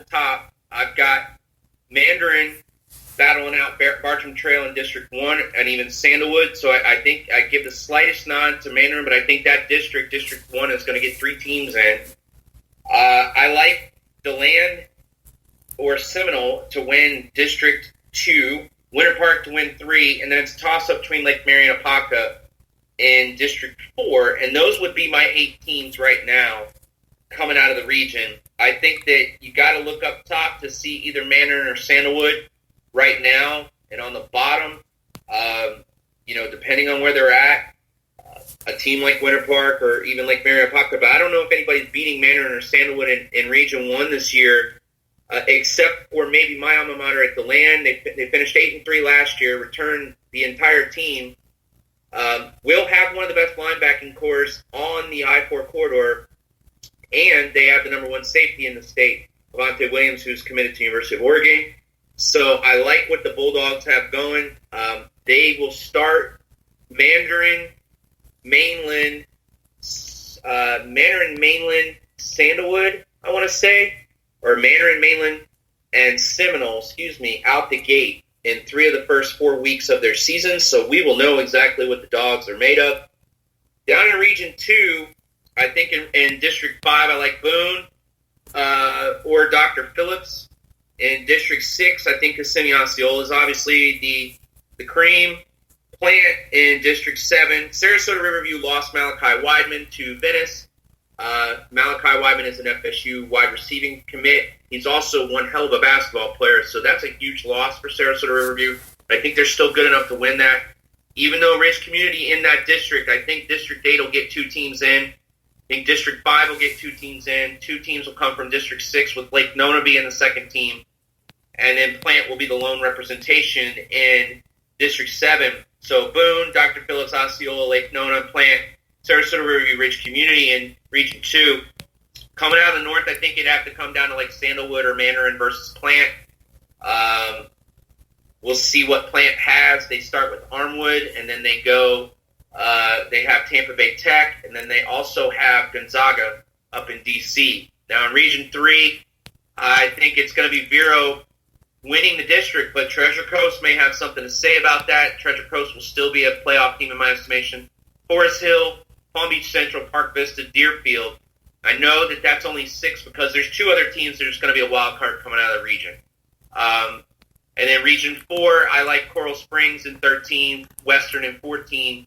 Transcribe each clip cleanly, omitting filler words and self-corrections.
top, I've got Mandarin battling out Bartram Trail in District 1 and even Sandalwood. So I think I give the slightest nod to Mandarin, but I think that District 1, is going to get 3 teams in. I like DeLand or Seminole to win District 2, Winter Park to win 3, and then it's a toss-up between Lake Marion and Apopka in District 4, and those would be my 8 teams right now coming out of the region. I think that you got to look up top to see either Mandarin or Sandalwood right now, and on the bottom, depending on where they're at, a team like Winter Park or even Lake Marion Apopka, but I don't know if anybody's beating Mandarin or Sandalwood in Region 1 this year, except for maybe my alma mater at DeLand. They finished 8-3 last year, returned the entire team. Will have one of the best linebacking cores on the I-4 corridor, and they have the number 1 safety in the state, Avante Williams, who's committed to the University of Oregon. So I like what the Bulldogs have going. They will start Mandarin, Mainland, Sandalwood, I want to say, or Mandarin, Mainland, and Seminole, out the gate in 3 of the first 4 weeks of their season. So we will know exactly what the Dogs are made of. Down in Region 2, I think in District 5, I like Boone or Dr. Phillips. In District 6, I think Kissimmee Osceola is obviously the cream. Plant in District 7. Sarasota Riverview lost Malachi Weidman to Venice. Malachi Weidman is an FSU wide receiving commit. He's also one hell of a basketball player, so that's a huge loss for Sarasota Riverview. I think they're still good enough to win that. Even though Rich Community in that district, I think District 8 will get 2 teams in. I think District 5 will get 2 teams in. 2 teams will come from District 6 with Lake Nona being the second team. And then Plant will be the lone representation in District 7. So Boone, Dr. Phillips, Osceola, Lake Nona, Plant, Sarasota Riverview, Ridge Community in Region 2. Coming out of the north, I think it'd have to come down to like Sandalwood or Mandarin versus Plant. We'll see what Plant has. They start with Armwood, and then they go, they have Tampa Bay Tech, and then they also have Gonzaga up in D.C. Now in Region 3, I think it's going to be Vero winning the district, but Treasure Coast may have something to say about that. Treasure Coast will still be a playoff team in my estimation. Forest Hill, Palm Beach Central, Park Vista, Deerfield. I know that that's only 6 because there's 2 other teams that are just going to be a wild card coming out of the region. And then Region 4, I like Coral Springs in 13, Western in 14.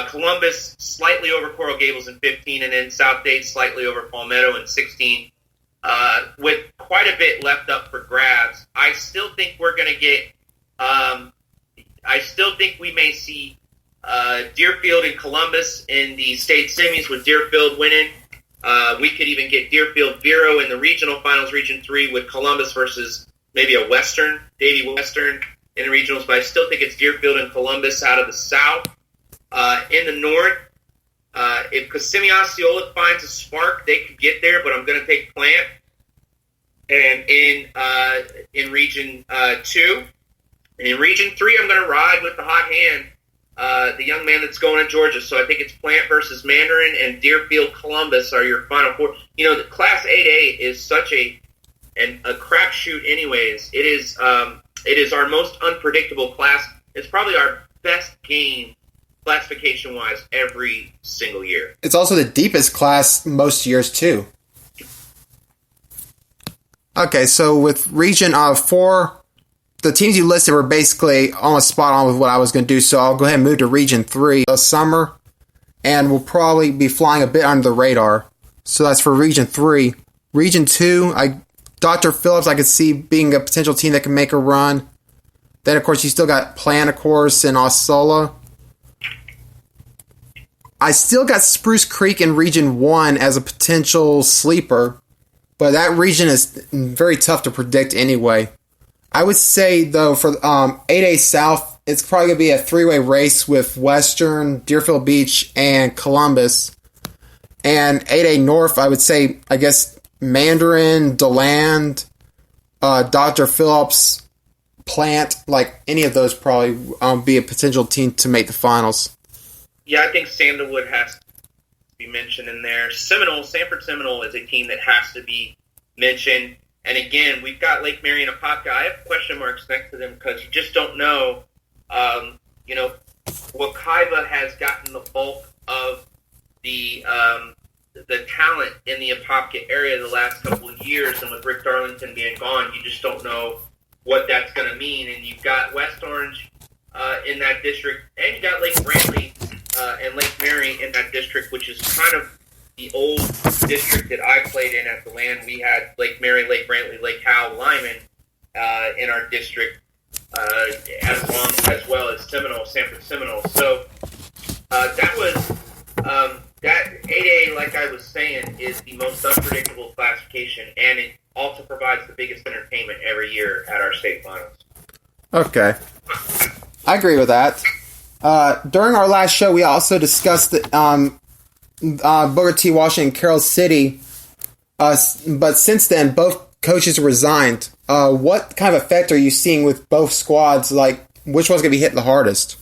Columbus slightly over Coral Gables in 15, and then South Dade slightly over Palmetto in 16. With quite a bit left up for grabs, I still think we're going to get. I still think we may see Deerfield and Columbus in the state semis with Deerfield winning. We could even get Deerfield Vero in the regional finals, Region 3, with Columbus versus maybe a Western, Davie Western in the regionals. But I still think it's Deerfield and Columbus out of the South. In the North, if Kissimmee Osceola finds a spark, they could get there, but I'm going to take Plant. And in Region 2. And in Region 3, I'm going to ride with the hot hand, the young man that's going to Georgia. So I think it's Plant versus Mandarin, and Deerfield Columbus are your final 4. You know, the Class 8A is such a crapshoot anyways. It is our most unpredictable class. It's probably our best game classification-wise every single year. It's also the deepest class most years, too. Okay, so with Region 4, the teams you listed were basically almost spot on with what I was going to do, so I'll go ahead and move to Region 3 this summer, and we'll probably be flying a bit under the radar. So that's for Region 3. Region 2, Dr. Phillips, I could see being a potential team that can make a run. Then, of course, you still got Plant, of course, and Osceola. I still got Spruce Creek in Region 1 as a potential sleeper, but that region is very tough to predict anyway. I would say, though, for 8A South, it's probably going to be a 3-way race with Western, Deerfield Beach, and Columbus. And 8A North, I would say, I guess, Mandarin, DeLand, Dr. Phillips, Plant, like any of those probably be a potential team to make the finals. Yeah, I think Sandalwood has to be mentioned in there. Sanford Seminole is a team that has to be mentioned. And again, we've got Lake Mary and Apopka. I have question marks next to them because you just don't know. Wakaiva has gotten the bulk of the talent in the Apopka area the last couple of years, and with Rick Darlington being gone, you just don't know what that's going to mean. And you've got West Orange in that district, and you got Lake Brantley and Lake Mary in that district, which is kind of the old district that I played in at the LAN. We had Lake Mary, Lake Brantley, Lake Howell, Lyman in our district, as well as Sanford Seminole. So that was that 8A, like I was saying, is the most unpredictable classification, and it also provides the biggest entertainment every year at our state finals. Okay. I agree with that. During our last show, we also discussed Booker T. Washington and Carol City, but since then, both coaches resigned. What kind of effect are you seeing with both squads? Like, which one's going to be hit the hardest?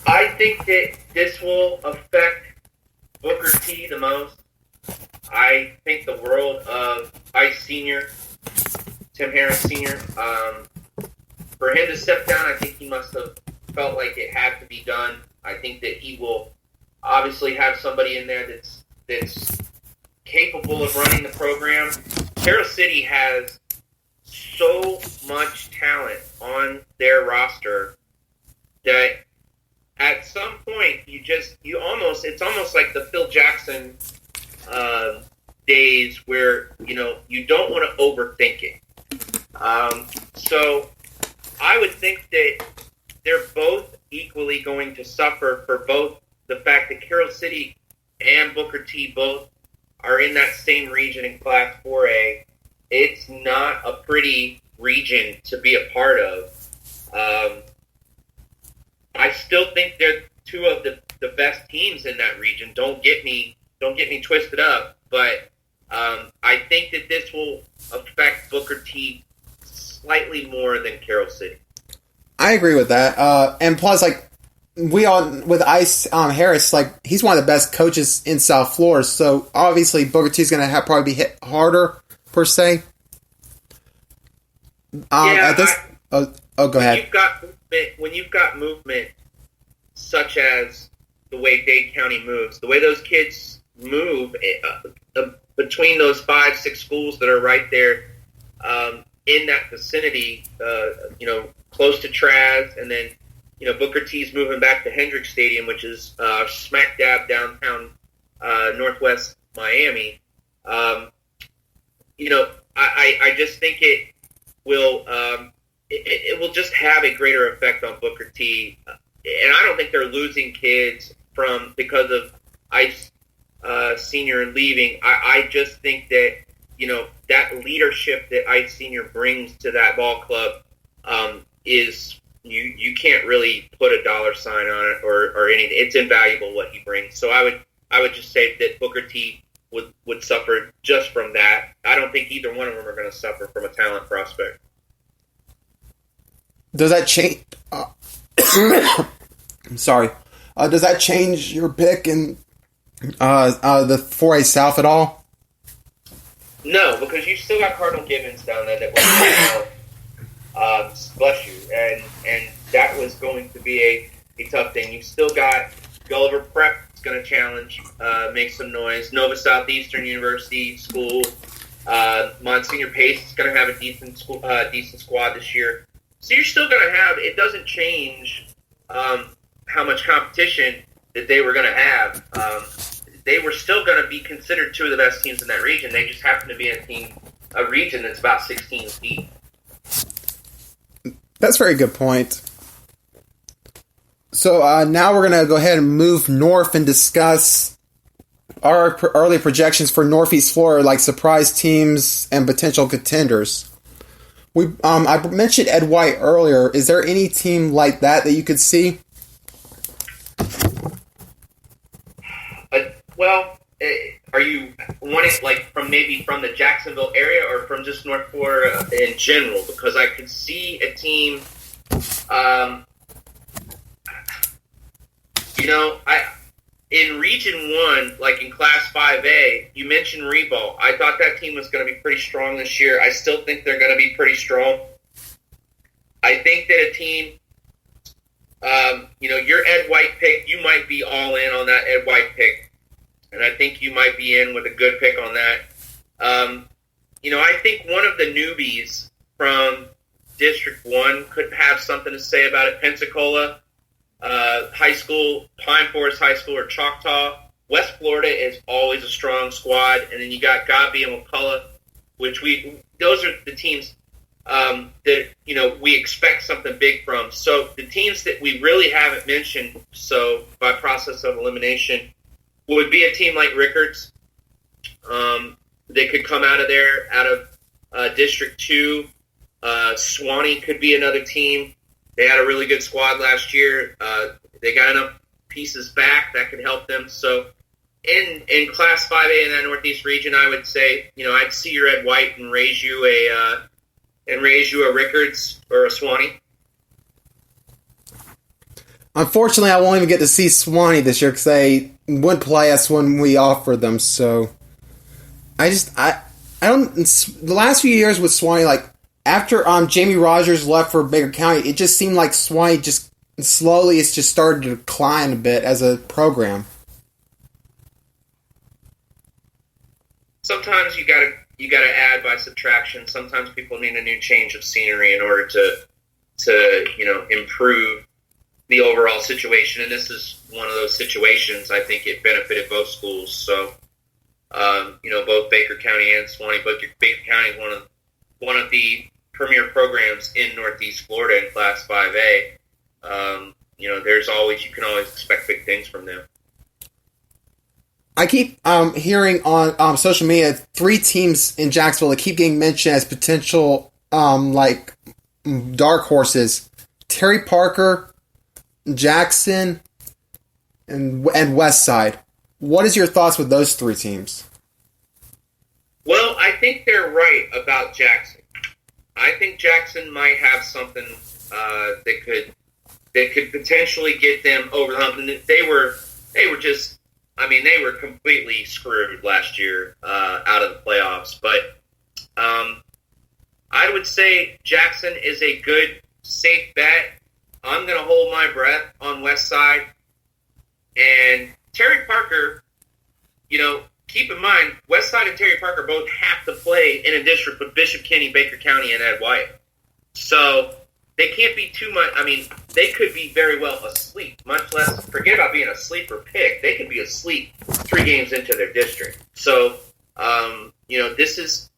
I think that this will affect Booker T the most. I think the world of Ice Sr., Tim Harris Sr., for him to step down, I think he must have felt like it had to be done. I think that he will obviously have somebody in there that's capable of running the program. Carol City has so much talent on their roster that at some point it's almost like the Phil Jackson days where you don't want to overthink it. So I would think that they're both equally going to suffer for both the fact that Carol City and Booker T both are in that same region in Class 4A. It's not a pretty region to be a part of. I still think they're two of the best teams in that region. Don't get me twisted up, but I think that this will affect Booker T slightly more than Carol City. I agree with that. And plus, like, we all, with Ice Harris, like, he's one of the best coaches in South Florida, so obviously Booker T is going to probably be hit harder, per se. Go ahead. When you've got movement such as the way Dade County moves, the way those kids move between those 5-6 schools that are right there in that vicinity, close to Traz, and then Booker T's moving back to Hendricks Stadium, which is smack dab downtown Northwest Miami. I just think it will it will just have a greater effect on Booker T. And I don't think they're losing kids because of Ice Senior leaving. I just think that that leadership that Ice Senior brings to that ball club is you can't really put a dollar sign on it or anything. It's invaluable what he brings. So I would just say that Booker T would suffer just from that. I don't think either one of them are going to suffer from a talent prospect. Does that change? I'm sorry. Does that change your pick in the 4A South at all? No, because you still got Cardinal Gibbons down there that was bless you, and that was going to be a tough thing. You still got Gulliver Prep is going to challenge, make some noise. Nova Southeastern University School, Monsignor Pace is going to have a decent squad this year. So you're still going to have. It doesn't change how much competition that they were going to have. They were still going to be considered two of the best teams in that region. They just happen to be a region that's about 16 deep. That's a very good point. So now we're going to go ahead and move north and discuss our early projections for Northeast Florida, like surprise teams and potential contenders. I mentioned Ed White earlier. Is there any team like that you could see? Are you wanting from the Jacksonville area or from just North Florida in general? Because I could see a team. in Region 1, like in Class 5A, you mentioned Reball. I thought that team was going to be pretty strong this year. I still think they're going to be pretty strong. I think that a team, your Ed White pick, you might be all in on that Ed White pick. And I think you might be in with a good pick on that. I think one of the newbies from District 1 could have something to say about it. Pensacola High School, Pine Forest High School, or Choctaw. West Florida is always a strong squad. And then you got Godby and McCullough, those are the teams that, we expect something big from. So the teams that we really haven't mentioned, so by process of elimination, would be a team like Rickards. They could come out of District 2. Swanee could be another team. They had a really good squad last year. They got enough pieces back that could help them. So in Class 5A in that Northeast region, I would say, I'd see your Ed White and raise you a Rickards or a Swanee. Unfortunately, I won't even get to see Swanee this year because they wouldn't play us when we offered them. So I don't. The last few years with Swanee, like after Jamie Rogers left for Baker County, it just seemed like Swanee it's just started to decline a bit as a program. Sometimes you gotta add by subtraction. Sometimes people need a new change of scenery in order to improve the overall situation, and this is one of those situations. I think it benefited both schools. So, both Baker County and Swanee. Baker County is one of the premier programs in Northeast Florida in Class 5A. You can always expect big things from them. I keep hearing on social media 3 teams in Jacksonville that keep getting mentioned as potential dark horses: Terry Parker, Jackson, and West Side. What is your thoughts with those 3 teams? Well, I think they're right about Jackson. I think Jackson might have something that could potentially get them over the hump. And they were completely screwed last year out of the playoffs. But I would say Jackson is a good, safe bet. I'm going to hold my breath on West Side. And Terry Parker, keep in mind, West Side and Terry Parker both have to play in a district with Bishop Kenny, Baker County, and Ed White. So they can't be too much. They could be very well asleep, much less, forget about being a sleeper pick. They could be asleep 3 games into their district. So, this is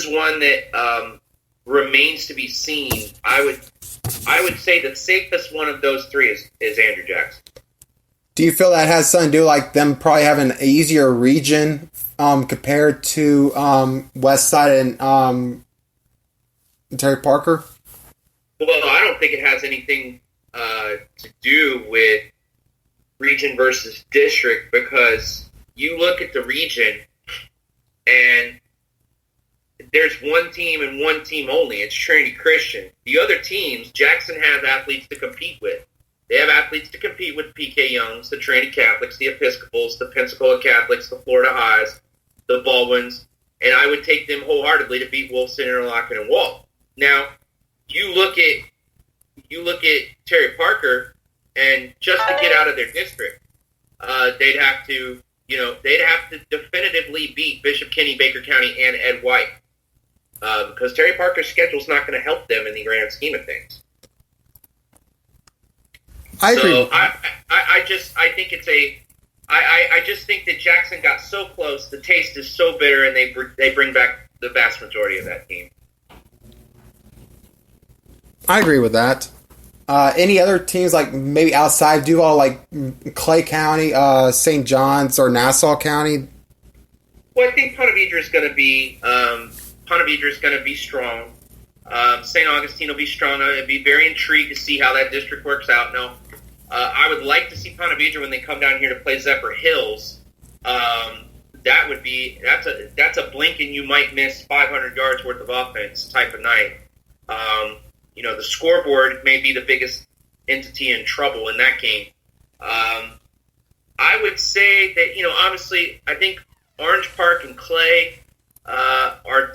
one that remains to be seen. I would say the safest one of those 3 is Andrew Jackson. Do you feel that has something to do like them probably having an easier region compared to West Side and Terry Parker? Well, I don't think it has anything to do with region versus district, because you look at the region and there's one team and one team only. It's Trinity Christian. The other teams, Jackson has athletes to compete with. They have athletes to compete with PK Youngs, the Trinity Catholics, the Episcopals, the Pensacola Catholics, the Florida Highs, the Baldwins, and I would take them wholeheartedly to beat Wolfson, Interlochen, and Walt. Now, you look at Terry Parker, and just to get out of their district, they'd have to definitively beat Bishop Kenny, Baker County, and Ed White, because Terry Parker's schedule is not going to help them in the grand scheme of things. I agree. So I just think that Jackson got so close. The taste is so bitter, and they bring back the vast majority of that team. I agree with that. Any other teams like maybe outside Duval, like Clay County, St. John's, or Nassau County? Well, I think Ponte Vedra is going to be strong. St. Augustine will be strong. I'd be very intrigued to see how that district works out. Now, I would like to see Ponte Vedra when they come down here to play Zephyr Hills. That's a blink and you might miss 500 yards worth of offense type of night. The scoreboard may be the biggest entity in trouble in that game. I would say that, obviously, I think Orange Park and Clay are